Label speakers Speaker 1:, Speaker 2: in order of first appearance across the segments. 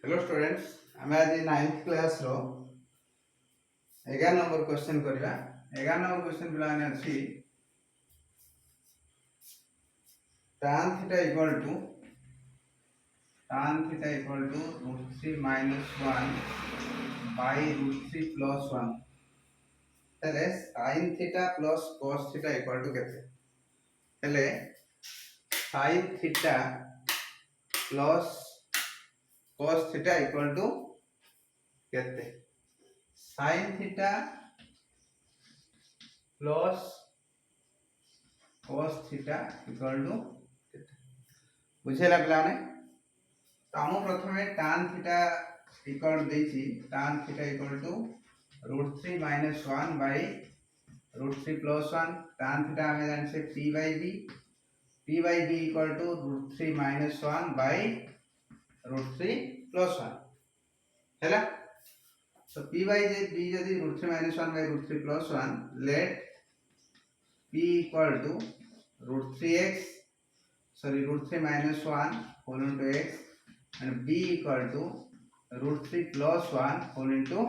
Speaker 1: Hello students, आम आज 9th class रो 11 number question करबा। 11 नंबर क्वेश्चन पिलाने अछि tan theta equal to root 3 minus 1 by root 3 plus 1। तले sin theta plus cos theta equal to केते? तले sin theta plus cos theta equal to केते? sin theta plus cos theta equal to केते? बुझेला पिलाने? तो हम प्रथमे tan theta equal देछि tan theta equal to root 3 minus 1 by root 3 plus 1। tan theta हमें जान से p by b equal to root 3 minus 1 by root 3 plus 1 हैला। तो p by b यदि root 3 minus 1 by root 3 plus 1, let p equal to root 3 minus 1 whole into x and b equal to root 3 plus 1 whole into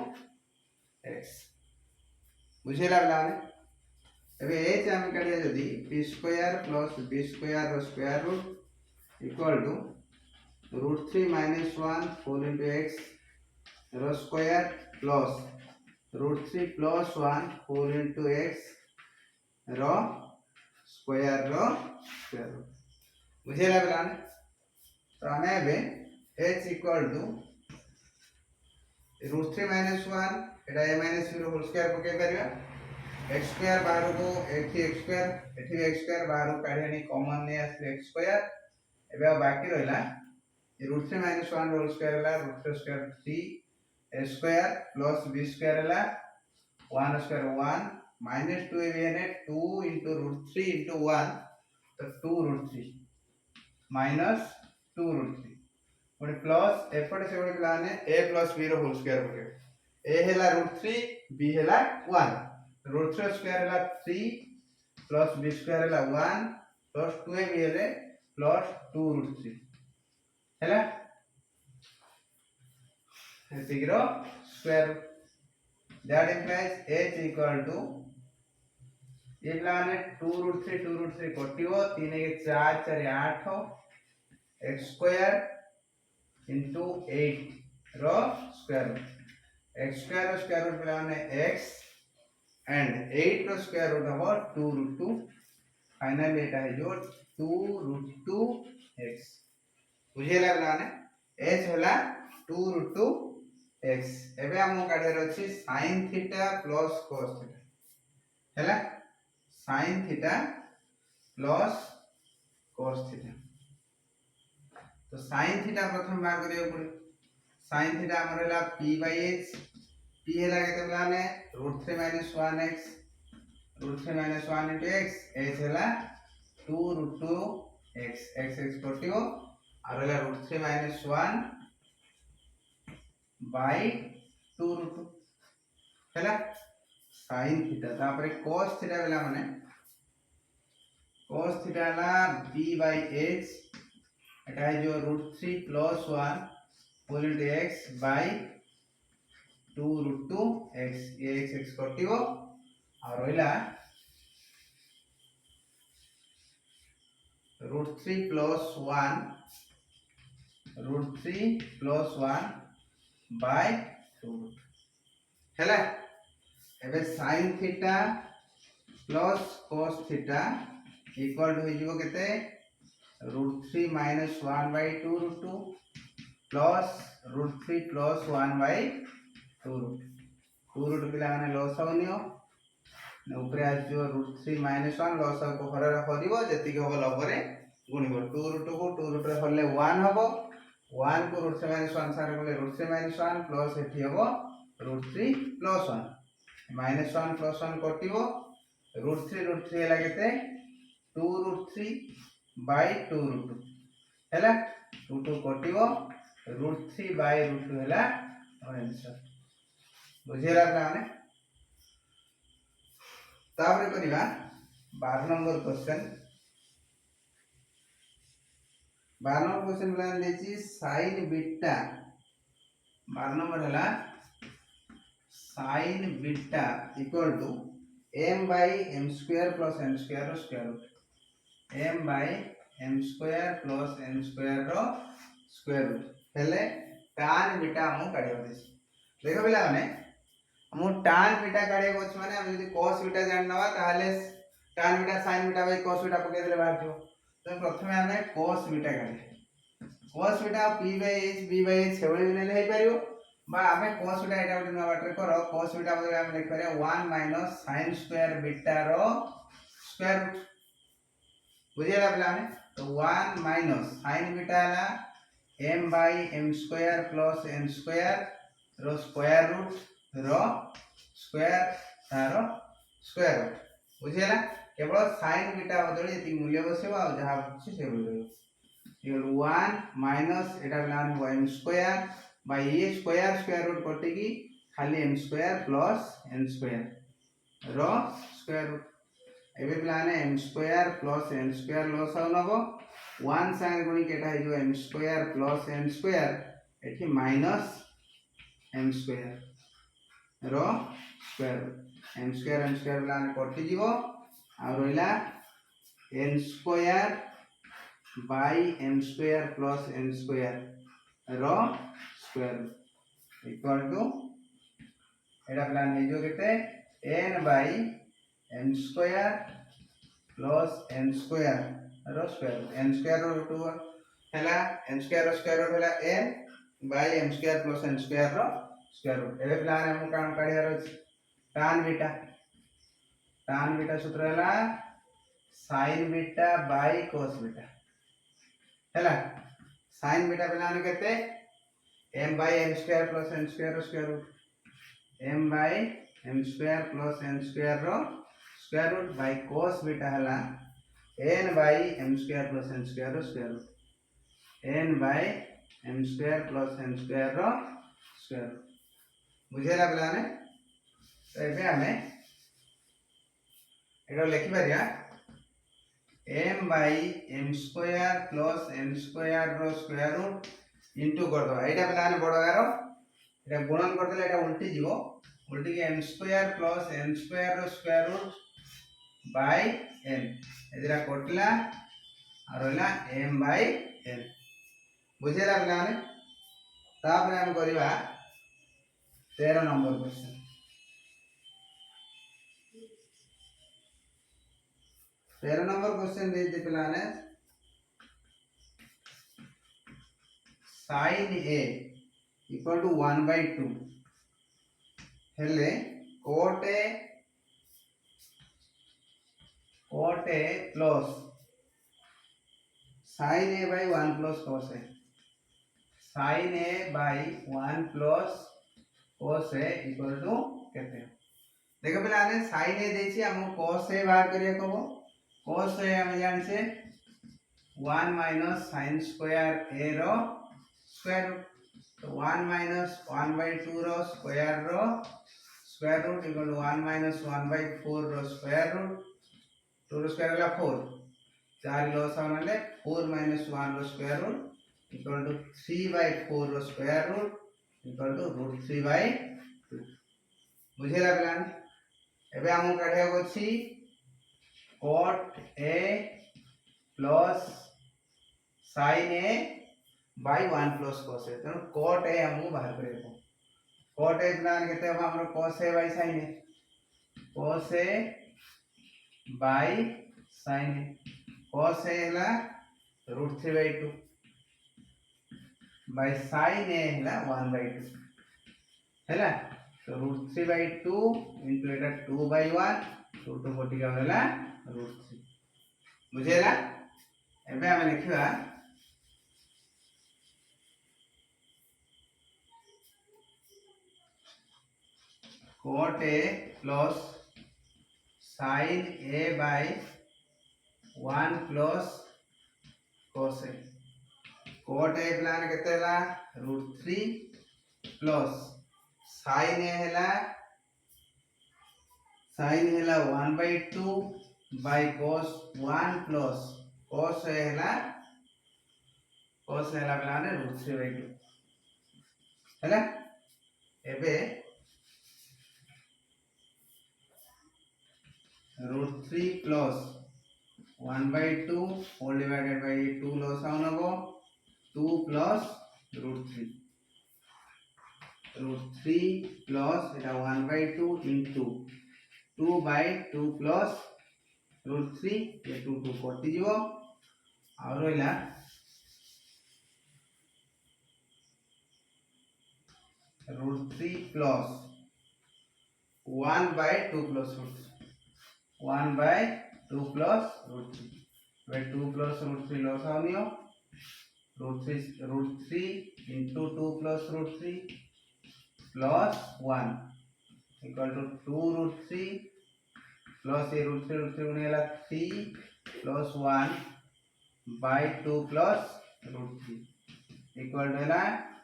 Speaker 1: x। बुझेला पिलाने? एबे h हम काढिया जदी p square plus b square रो square root equal to root 3 minus 1 whole into x रो square plus root 3 plus 1 whole into x रो square root. बुझेला पिलाने? तो हमें एबे h equal to root 3 minus 1 Etah a minus 0 whole square पके परिया x square बाहर को एठी x square बाहर को काढियानी कॉमन ने आसे x square। एबे बाकी रहला root 3 minus 1 whole square हला root 3 square 3 a square plus b square हला 1 square 1 minus 2 एबे 2 into root 3 into 1 तो 2 root 3 minus 2 root 3 और प्लस एपटे से बडे प्लान है a plus b रो होल स्क्वायर पके a हैला √3 b हैला 1 √3 स्क्वायर हैला 3 plus b स्क्वायर हैला 1 plus 2ab हेले plus 2 √3 हैला एतिग्रो square. that implies h equal to ये प्लान है 2 √3 कटिवो 3 के 4 4 8 x स्क्वायर into 8 रो स्क्वायर रूट x स्क्वायर रो स्क्वायर रूट प्लान है x and 8 रो स्क्वायर रूट हबो 2 √2 फाइनली एटा है जो 2 √2 x। बुझेला प्लान है h होला 2 √2 x। एबे हम काढे अछि sin theta plus cos theta हैला sin theta plus cos theta. तो sin थीटा प्रथम बार करियो पड़े sin थीटा हमर हैला p by h p हैला केते प्लान है √3 minus 1x √3 minus 1 into x h हैला 2 √2 x x कटियो और हैला √3 minus 1 by 2 √2 हैला sin थीटा। तापरे cos थीटा बेला माने cos थीटा हैला b by h एटा है जो √3 plus 1 whole into x by 2 √2 x ये x कटिवो और होइला √3 plus 1 by 2 हैला। एबे sin theta plus cos theta equal to हिजबो केते √3 minus 1 by 2 √2 plus √3 plus 1 by 2 √2 पिला माने लॉस होनियो ऊपर आ जो √3 minus 1 लॉस को हररा हरिबो जति के हो लबरे गुणिबो 2 √2 को 2 √2 हरले 1 हबो 1 को √3 minus 1 सारे बोले √3 minus 1 प्लस एठी हबो √3 plus 1 minus 1 plus 1 कटिबो √3 हैला केते 2 √3 by 2 √2 हैला 2 2 कटिवो √3 by √2 हैला आंसर। बुझेला माने तापर करिबा 12 number question. 12 number question plan देछि sin बीटा 12 नंबर है sin beta equal to m by m square plus n square रो square root m by m square plus n square रो स्क्वायर रूट हेले tan beta हम काढियो this देखो पिला माने हम tan बीटा काढियो अछि माने हम यदि cos बीटा जान नवा ताले tan beta sin beta by cos beta पके देले बाहर जो तो प्रथमे हमें cos बीटा काढे cos beta p by h b by h सेवळे नेले हे परियो बा हमें cos बीटा एटा उठे नवा बाटरे करो cos बीटा बदले हम लिख परिया 1 minus sin square बीटा रो स्क्वायर रूट बुझियला पिला ने तो 1 minus sin बीटा ला m by m square plus n square रो स्क्वायर रूट रो स्क्वायर तारो स्क्वायर रूट बुझियला केवल sin बीटा बदले यति मूल्य बसेबो आ जहा छै से बदले ये 1 minus एटा पिला ने m square by a square square root करते की खाली m square plus n square रो square root एबे प्लान है m square plus n square loss हो नबो 1 संग गुणी केटा है जो m square plus n square एठी minus m square रो square root m square प्लान करते जीवो आ रोइला n square by m square plus n square रो स्क्वायर इक्वल टू एटा प्लान है जो केते n by m square plus n square रो स्क्वायर n square रो रूट हैला n square रो स्क्वायर रूट हैला n by m square plus n square रो स्क्वायर रूट एबे प्लान हम काम काढिया रो tan बीटा सूत्र हैला sin beta by cos beta हैला sin बीटा प्लान केते m by m square plus n square square root m by m square plus n square रो square root by cos beta हला n by m square plus n square रो square root n by m square plus n square रो square root बुझेला पिलाने तो एबे हमें एडो लिखि परिया m by m square plus n square रो square root इनटू कर दो एटा पिलाने बड़ गारो एटा गुणन कर देले एटा उल्टी जीवो उल्टी के m square plus n square रो स्क्वायर रूट बाय n एदिरा कोटला और रहला m बाय n बुझेला पिलाने तापर हम करिवा 13 नंबर क्वेश्चन 13 नंबर क्वेश्चन दे दे पिलाने sin a equal to 1 by 2 हेले cot a plus sin a by 1 plus cos a sin a by 1 plus cos a equal to केते देखो पिलाने sin a देछि हम cos a बाहर करिया कबो cos a हम जान से 1 minus sin square a रो स्क्वायर रूट तो 1 minus 1 by 2 रो square root equal to 1 minus 1 by 4 रो स्क्वायर रूट 2 रो स्क्वायर होला 4 4 लॉस आनले 4 minus 1 रो square root equal to 3 by 4 रो square root equal to root 3 by 2 बुझेला प्लान एबे हम काढे गोछि cot a plus sin a by 1 plus cos a तो cot a हम बाहर करेबो cot a प्लान केते हम हमरो cos a by sin a cos a by sin a cos a हला √3 by 2 by sin a हला 1 by 2 हला तो √3 by 2 into Etah 2 by 1 2 to 40 का हला √3 बुझेला एबे हम लिखिबा cot a plus sin a by 1 plus cos a cot a plan केते हला √3 plus sin a हला 1 by 2 by cos 1 plus cos a हला प्लान √3 by 2 हला एबे √3 प्लस 1/2 होल डिवाइडेड बाय 2 लॉस आउन हो 2 plus √3 plus iota 1/2 into 2/2 plus √3 ये 2 2 कटि जीवो आ रहला √3 plus 1/2 plus √3 1/2 plus √3 by 2 plus √3 लॉस आउनियो √3 into 2 plus √3 plus 1 equal to 2 √3 plus ये √3 गुणेला 3 plus 1 by 2 plus √3 equal to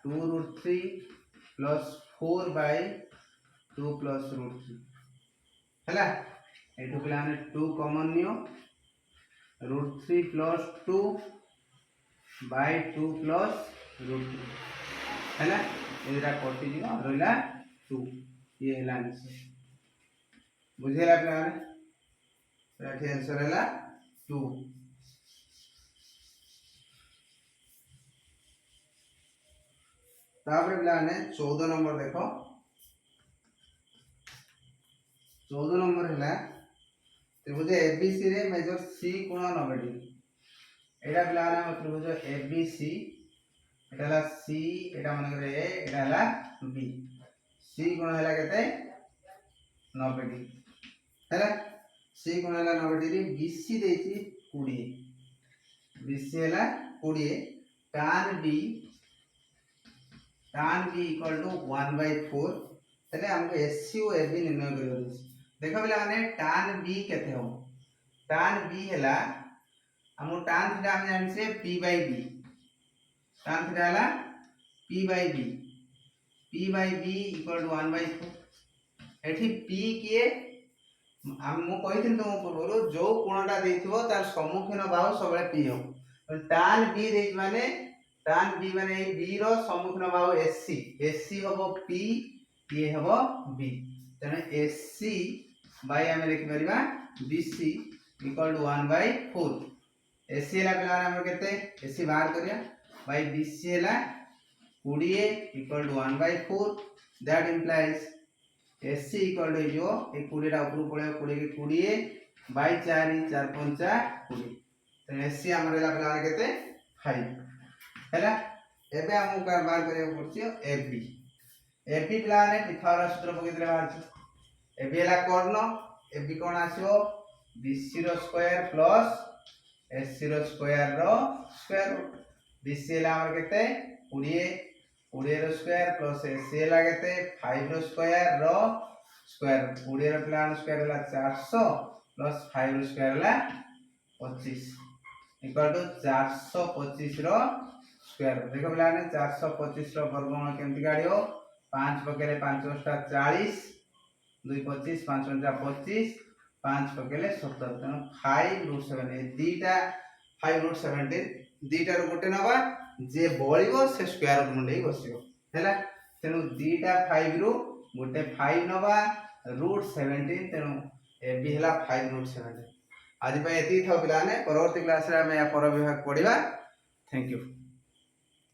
Speaker 1: 2 √3 plus 4 by 2 plus √3 हैला एठो पिला ने 2 common neo √3 plus 2 by 2 plus √3 हैला एरा कटि जीवा रहला 2 ये हैला आंसर बुझेला पिला ने राइट आंसर हैला 2 तापर पिला ने 14 नंबर देखो 14 नंबर हैला त्रिभुज एबीसी रे मेजर सी कोण 90 डिग्री एटा पिला ने त्रिभुज एबीसी एटा हला सी एटा मन करे ए एटा हला बी सी कोण हला केते 90 डिग्री हैला सी कोण हला 90 डिग्री बीसी देची 20 बीसी हला 20 tan b इक्वल टू 1/4 तले हमको एससी और एबी निर्णय करियो देखो पिला माने tan b केते हो tan b हला हम tan थीटा हम जानि से p/b tan थीटा हला p/b इक्वल टू 1/4 एठी p किए हम मु कहिथिन तुम पूर्वरो जो कोणटा देथिबो तार सम्मुखीन बाहु सबले p हो tan b देइ माने tan b माने ए b रो सम्मुखीन बाहु sc होबो p ये होबो b तने sc बाय हम लिख परिबा bc इक्वल टू 1/4 sc हला पिला हमर केते sc बाहर करिया बाय bc हला 20 equal to 1/4 that implies sc equal to जो ए 20 टा ऊपर पळे 20 के 20 बाय 4 4 5 20 तो sc हमर हला पिला केते 5 हला एबे हम का बाहर करिया पड़छि ab पिला ने पिथागोरस सूत्र पकेतले बाहर एबी हला कर्ण एबी कोन आसीबो बीसी रो स्क्वायर प्लस एससी रो स्क्वायर रो स्क्वायर रूट बीसी हला हमर केते 20 रो स्क्वायर प्लस एससी हला केते 5 रो स्क्वायर रो स्क्वायर 20 रो प्लान स्क्वायर हला 400 प्लस 5 रो स्क्वायर हला 25 इक्वल टू 425 रो स्क्वायर देखो प्लान 425 रो वर्गमूल केमति काढियो 5 पकेले 5 * 40 2 25 5 * 25 5 पकेले 70 तनो 5√7 ए दीटा 5√17 दीटा रो गोटे नबा जे बळिबो से स्क्वायर रूट मुंडे बसियो हैला तनो दीटा 5 रु गोटे 5 नबा √17 तनो ए बी हैला 5√17 आज पे एती था पिलाने परवर्ती क्लास रे हम या पर विभाग पढिबा थैंक यू।